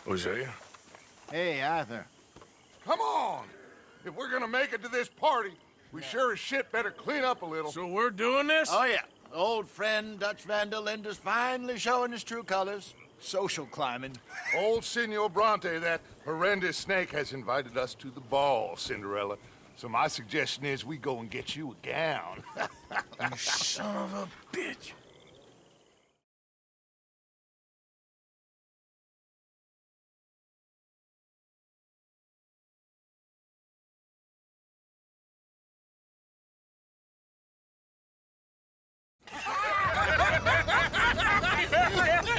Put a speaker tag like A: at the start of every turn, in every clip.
A: Hosea?
B: Hey, Arthur.
C: Come on! If we're gonna make it to this party, we sure as shit better clean up a little.
A: So we're doing this?
B: Oh, yeah. Old friend Dutch Van der Linde's finally showing his true colors. Social climbing.
C: Old Senor Bronte, that horrendous snake, has invited us to the ball, Cinderella. So my suggestion is we go and get you a gown.
A: You son of a bitch.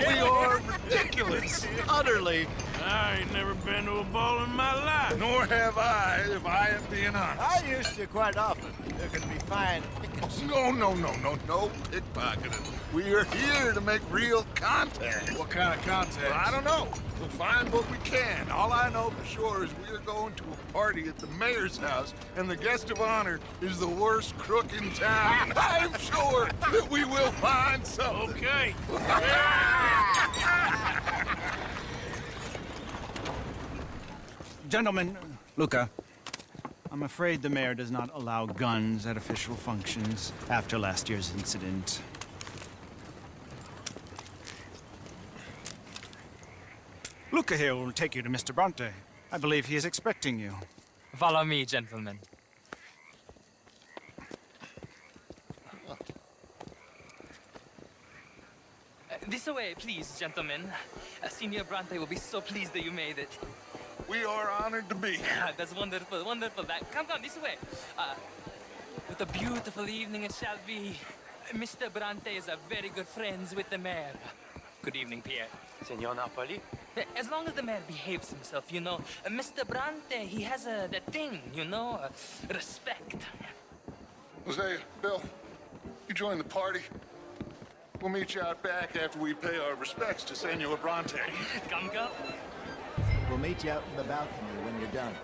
B: We are ridiculous. Utterly.
A: I ain't never been to a ball in my life.
C: Nor have I, if I am being honest.
B: I used to quite often. There can be fine pickings.
C: No pickpocketing. We are here to make real contact.
A: What kind of contact?
C: Well, I don't know. We'll find what we can. All I know for sure is we are going to a party at the mayor's house, and the guest of honor is the worst crook in town. I'm sure that we will find something.
A: Okay.
D: Gentlemen, Luca, I'm afraid the mayor does not allow guns at official functions after last year's incident. Luca here will take you to Mr. Bronte. I believe he is expecting you.
E: Follow me, gentlemen. This way, please, gentlemen. Senior Bronte will be so pleased that you made it.
C: We are honored to be here.
E: That's wonderful, wonderful. Come, this way. What a beautiful evening it shall be. Mr. Bronte is a very good friends with the mayor. Good evening, Pierre.
F: Senor Napoli?
E: As long as the mayor behaves himself, you know. Mr. Bronte, he has that thing, you know, respect.
C: Hosea, Bill, you join the party. We'll meet you out back after we pay our respects to Senor Bronte.
E: Come.
B: We'll meet you out in the balcony when you're done.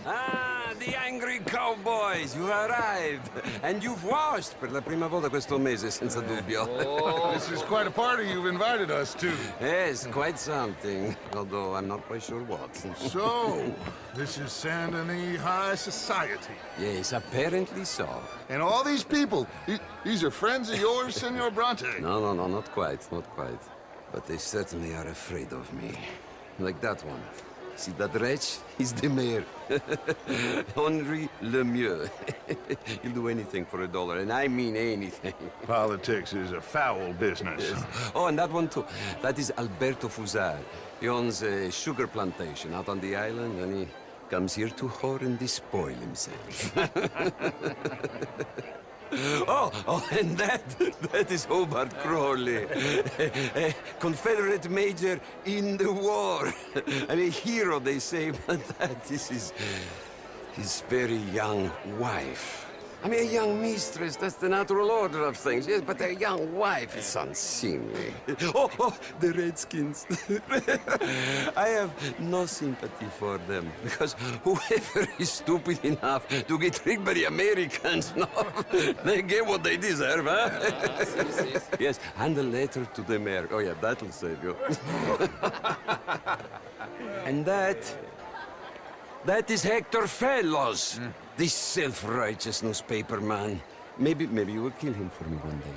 G: Ah, the angry cowboys, you arrived. And you've washed per la prima volta questo mese, senza dubbio.
C: This is quite a party you've invited us to.
G: Yes, quite something. Although I'm not quite sure what.
C: So, this is Saint Denis High Society.
G: Yes, apparently so.
C: And all these people, these are friends of yours, Senor Bronte?
G: No, not quite, not quite. But they certainly are afraid of me. Like that one. See that wretch? He's the mayor. Henri Lemieux. He'll do anything for $1, and I mean anything.
C: Politics is a foul business.
G: Yes. Oh, and that one too. That is Alberto Fusar. He owns a sugar plantation out on the island, and he comes here to whore and despoil himself. Oh, and that is Hobart Crawley, a Confederate major in the war. I mean, a hero, they say, but that is his very young wife. I mean, a young mistress, that's the natural order of things, yes, but a young wife is unseemly. Oh, the Redskins. I have no sympathy for them, because whoever is stupid enough to get tricked by the Americans, no, they get what they deserve, huh? Yes, and a letter to the mayor. Oh, yeah, that'll save you. And that is Hector Fellows. This self-righteous newspaper man. Maybe you will kill him for me one day.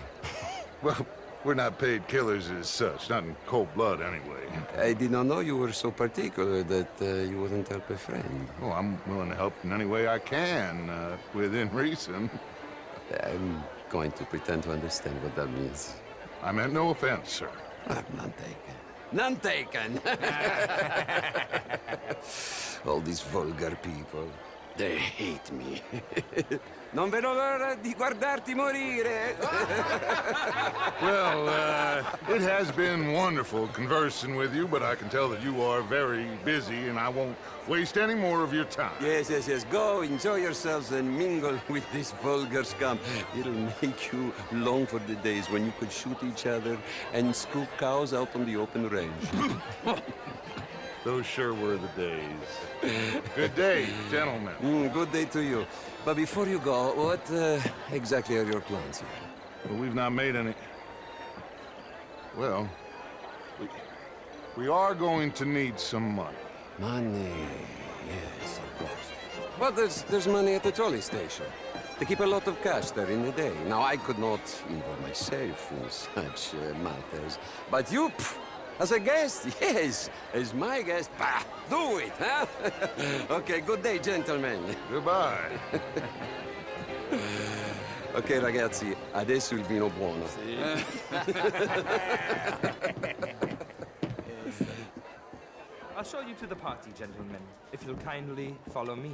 C: Well, we're not paid killers as such, not in cold blood anyway.
G: I did not know you were so particular that you wouldn't help a friend.
C: Oh, I'm willing to help in any way I can, within reason.
G: I'm going to pretend to understand what that means.
C: I meant no offense, sir.
G: None taken. None taken! All these vulgar people. They hate me. Non vedo l'ora di guardarti morire.
C: Well, it has been wonderful conversing with you, but I can tell that you are very busy, and I won't waste any more of your time.
G: Yes, yes, yes. Go, enjoy yourselves and mingle with this vulgar scum. It'll make you long for the days when you could shoot each other and scoop cows out on the open range.
C: Those sure were the days. Good day, gentlemen.
G: Good day to you. But before you go, what exactly are your plans here?
C: Well, we've not made any... Well, we are going to need some money.
G: Money, yes, of course. But there's money at the trolley station. They keep a lot of cash there in the day. Now, I could not involve myself in such matters. But you, as a guest, yes, as my guest, bah, do it, huh? Okay, good day, gentlemen.
C: Goodbye.
G: Ok, ragazzi, adesso il vino buono.
F: I'll show you to the party, gentlemen, if you'll kindly follow me.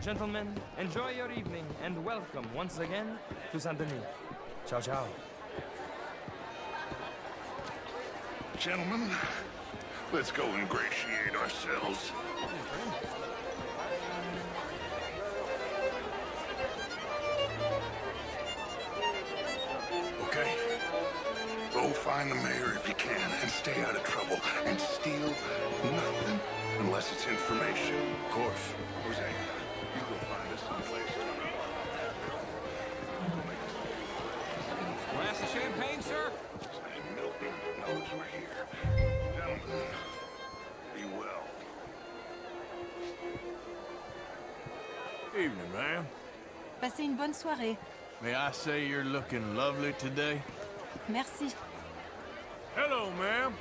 F: Gentlemen, enjoy your evening and welcome once again to Saint Denis. Ciao, ciao.
C: Gentlemen, let's go ingratiate ourselves. Okay. Go find the mayor if you can and stay out of trouble and steal nothing unless it's information.
A: Of course.
C: Jose, you go find us someplace to...
F: Glass of champagne, sir?
C: Milton knows we're here. Gentlemen, be well.
A: Evening, ma'am.
H: Passez une bonne soirée.
A: May I say you're looking lovely today?
H: Merci.
A: Hello, ma'am.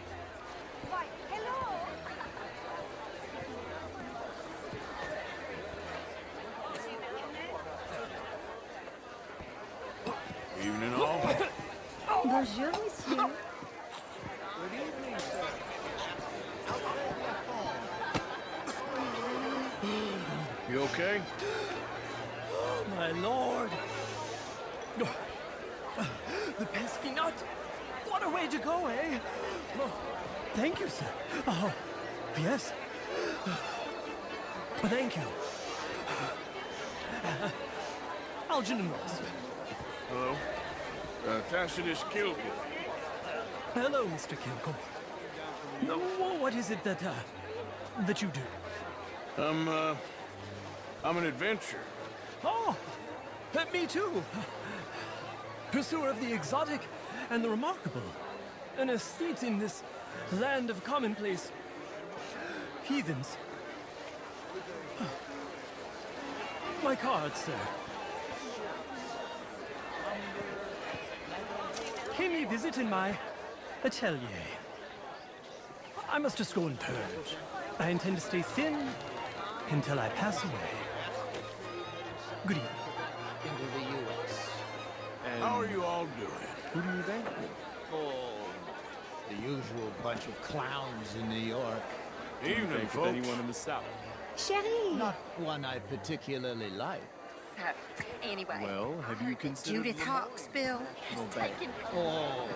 A: Evening, all.
H: Bonjour, monsieur.
A: You okay?
I: My lord! The pesky nut! What a way to go, eh? Oh, thank you, sir. Oh, yes. Thank you. Algernon Ross.
A: Hello. Tacitus Gilded.
I: Hello, Mr. Kilgore. What is it that you do?
A: I'm an adventurer.
I: Oh, me too. Pursuer of the exotic and the remarkable. An aesthete in this land of commonplace heathens. My card, sir. Pay me a visit in my atelier. I must just go and purge. I intend to stay thin until I pass away. Good evening.
B: Into the U.S.
A: How are you all doing?
F: Who do you think?
B: Oh, the usual bunch of clowns in New York.
A: Evening, folks.
F: Anyone in the South?
H: Chérie.
B: Not one I particularly like.
J: So, anyway,
F: Well, have you considered...
J: Judith Hawksbill has taken...
B: Oh,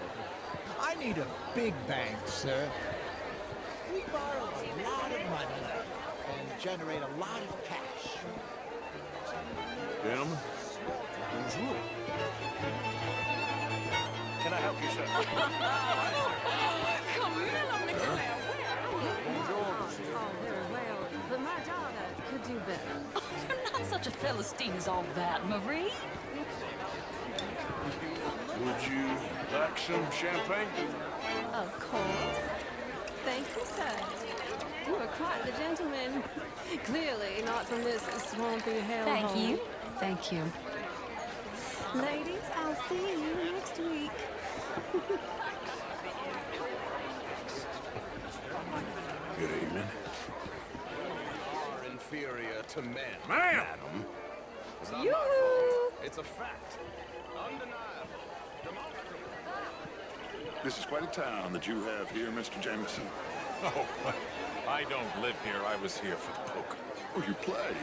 B: I need a big bank, sir. We borrow a lot of money and generate a lot of cash.
A: Gentlemen.
B: Bonjour.
A: Can I help you, sir?
H: Oh, very well. But my daughter could do better.
J: You're not such a Philistine as all that, Marie.
A: Would you like some champagne?
H: Of course. Thank you, sir. You are quite the gentleman. Clearly not from this swampy hellhole.
J: Thank you. Thank you.
H: Ladies, I'll see you next week.
A: Good evening. inferior to men, madam. It's not my fault. It's a fact. Undeniable. Demonstrable.
C: This is quite a town that you have here, Mr. Jameson.
K: Oh, I don't live here. I was here for the poker.
C: Oh, you play?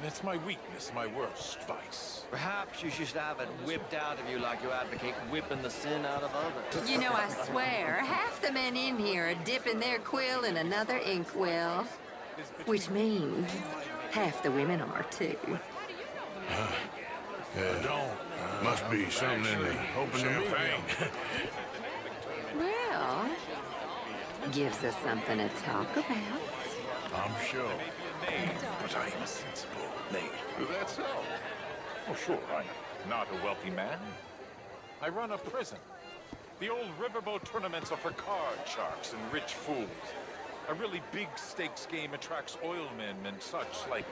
K: It's my weakness, my worst vice.
L: Perhaps you should have it whipped out of you like you advocate whipping the sin out of others.
J: You know, I swear, half the men in here are dipping their quill in another inkwell. Which means half the women are, too.
A: Must be something in the open champagne.
J: Well, gives us something to talk about.
A: I'm sure.
K: But I am a sensible knave.
C: Is that so?
K: Oh, sure, I'm not a wealthy man. I run a prison. The old riverboat tournaments are for card sharks and rich fools. A really big stakes game attracts oilmen and such, like,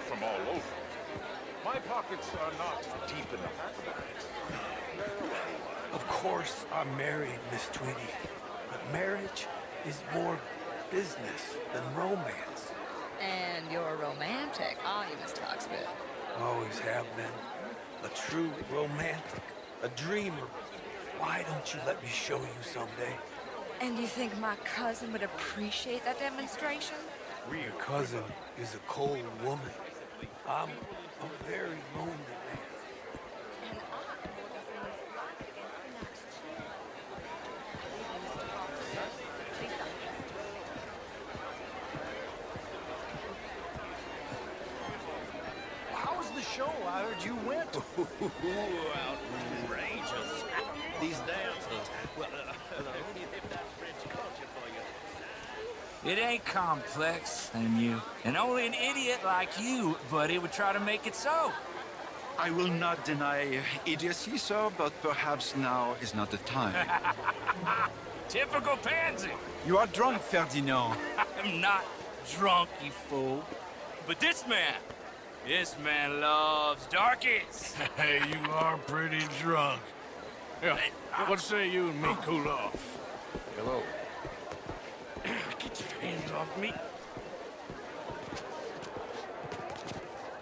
K: from all over. My pockets are not deep enough for that.
M: Of course, I'm married, Miss Tweedy. But marriage is more business than romance.
J: And you're romantic, aren't you, Miss Toxville?
M: Always have been. A true romantic. A dreamer. Why don't you let me show you someday?
J: And you think my cousin would appreciate that demonstration?
M: Your cousin is a cold woman. I'm a very lonely man.
B: How was the show? I heard you went.
L: Outrageous. These dancers. Well,
E: It ain't complex, and only an idiot like you, buddy, would try to make it so.
N: I will not deny idiocy, sir, but perhaps now is not the time.
E: Typical pansy.
N: You are drunk, Ferdinand.
E: I'm not drunk, you fool. But this man loves darkies.
A: Hey, you are pretty drunk. Yeah, what say you and me cool off?
K: Hello.
E: Get your hands off me.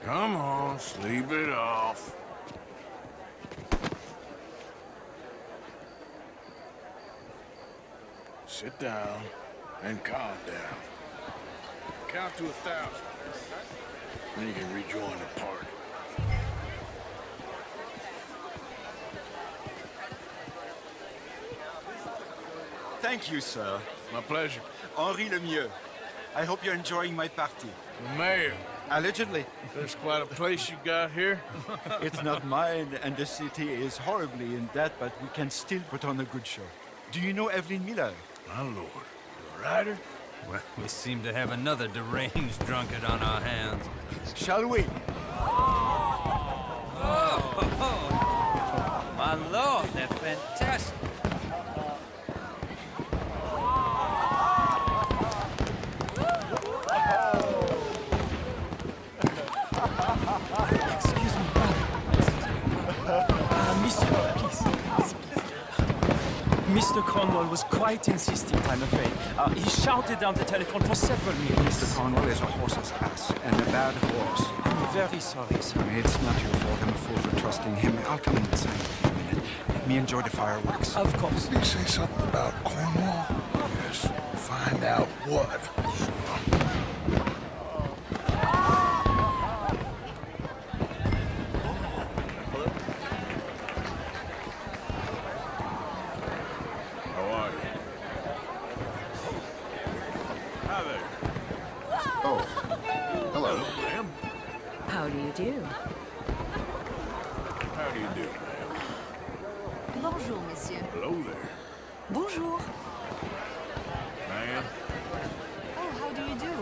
A: Come on, sleep it off. Sit down and calm down. Count to 1,000. Then you can rejoin the party.
N: Thank you, sir.
A: My pleasure.
N: Henri Lemieux. I hope you're enjoying my party.
A: The mayor.
N: Allegedly.
A: There's quite a place you got here.
N: It's not mine, and the city is horribly in debt, but we can still put on a good show. Do you know Evelyn Miller?
A: My lord. The writer?
E: Well, we seem to have another deranged drunkard on our hands.
N: Shall we?
E: Oh, my lord, they're fantastic.
I: Excuse me, monsieur, please. Mr. Cornwall was quite insistent, I'm afraid. He shouted down the telephone for several minutes.
N: Mr. Cornwall is a horse's ass, and a bad horse.
I: I'm very sorry, sir.
N: It's not your fault. I'm a fool for trusting him. I'll come inside in a minute. Let me enjoy the fireworks.
I: Of course.
C: Did he say something about Cornwall?
A: Yes. Find out what.
J: How do you do?
A: How do you do, ma'am?
J: Bonjour, monsieur.
A: Hello there.
J: Bonjour.
A: Ma'am.
J: Oh, how do you do?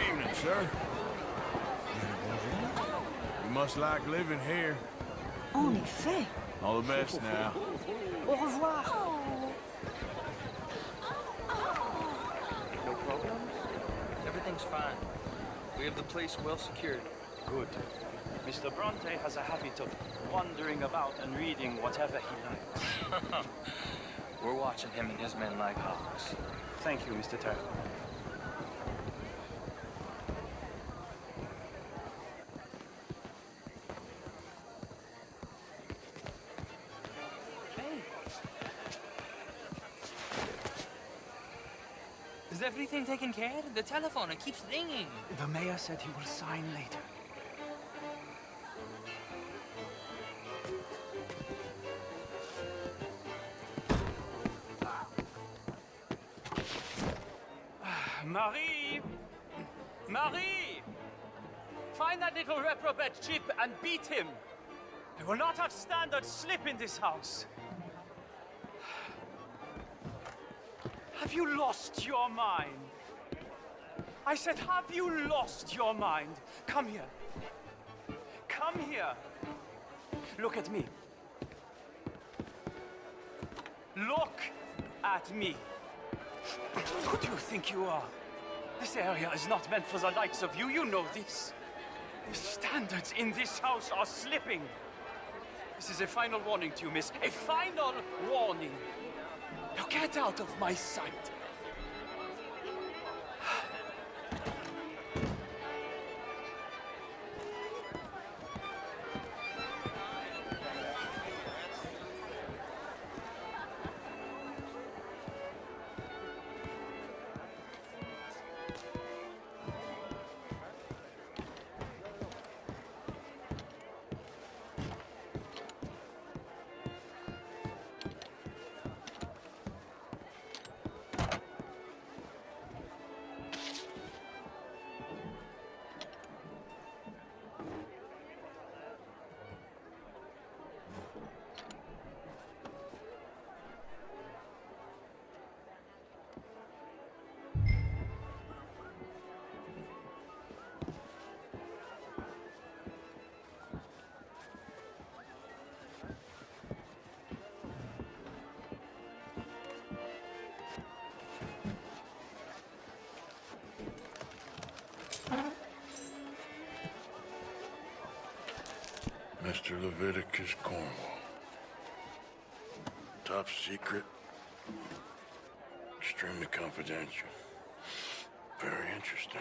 A: Evening, sir. You must like living here.
J: En effet.
A: All the best now.
J: Au revoir.
L: No problem? Everything's fine. We have the place well secured.
I: Good. Mr. Bronte has a habit of wandering about and reading whatever he likes.
E: We're watching him and his men like hawks.
I: Thank you, Mr. Turner.
E: Is everything taken care of? The telephone, it keeps ringing.
I: The mayor said he will sign later. Marie! Marie! Find that little reprobate Chip and beat him. I will not have standard slip in this house. Have you lost your mind? I said, have you lost your mind? Come here. Come here. Look at me. Look at me. Who do you think you are? This area is not meant for the likes of you. You know this. The standards in this house are slipping. This is a final warning to you, miss. A final warning. Now get out of my sight.
A: Mr. Leviticus Cornwall. Top secret. Extremely confidential. Very interesting.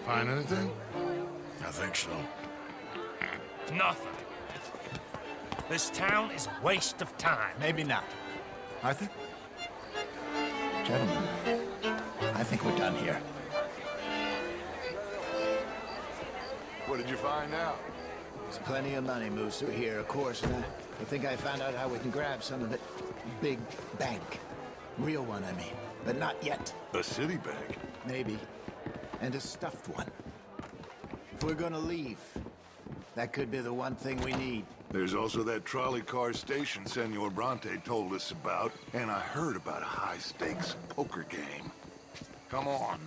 A: Find anything? I think so.
O: Nothing. This town is a waste of time.
B: Maybe not. Arthur? Gentlemen, I think we're done here.
C: What did you find out?
B: There's plenty of money moves through here, of course, and I think I found out how we can grab some of it. Big bank. Real one, I mean. But not yet.
C: A city bank?
B: Maybe. And a stuffed one. If we're gonna leave, that could be the one thing we need.
C: There's also that trolley car station Senor Bronte told us about, and I heard about a high-stakes poker game. Come on.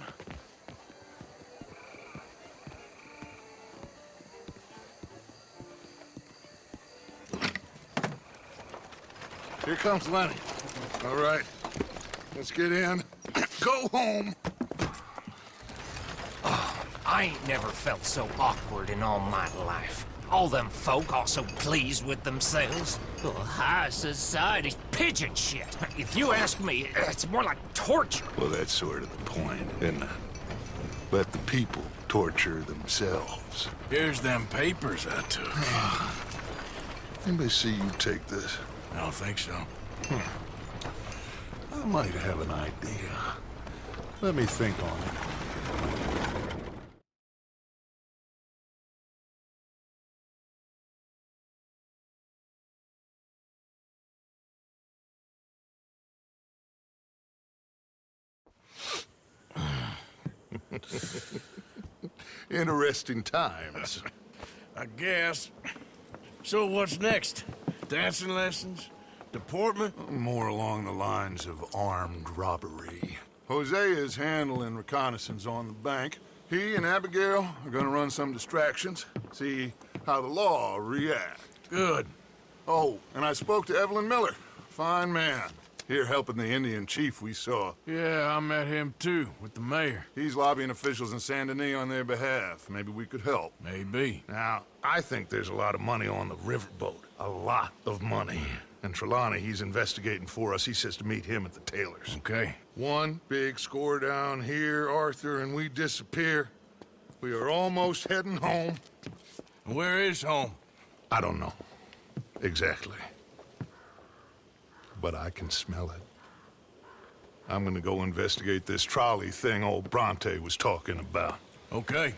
C: Here comes Lenny. All right, let's get in. Go home.
O: I ain't never felt so awkward in all my life. All them folk all so pleased with themselves. Oh, high society pigeon shit. If you ask me, it's more like torture.
C: Well, that's sort of the point, isn't it? Let the people torture themselves.
A: Here's them papers I took.
C: Anybody see you take this?
A: I don't think so.
C: I might have an idea. Let me think on it. Interesting times.
A: I guess. So what's next? Dancing lessons? Deportment?
C: More along the lines of armed robbery. Hosea is handling reconnaissance on the bank. He and Abigail are gonna run some distractions, see how the law reacts.
A: Good.
C: Oh, and I spoke to Evelyn Miller. Fine man. Here helping the Indian chief we saw.
A: Yeah, I met him too, with the mayor.
C: He's lobbying officials in Saint Denis on their behalf. Maybe we could help.
A: Maybe.
C: Now, I think there's a lot of money on the riverboat. A lot of money. And Trelawney, he's investigating for us. He says to meet him at the Taylor's.
A: Okay.
C: One big score down here, Arthur, and we disappear. We are almost heading home.
A: Where is home?
C: I don't know. Exactly. But I can smell it. I'm gonna go investigate this trolley thing old Bronte was talking about.
A: Okay.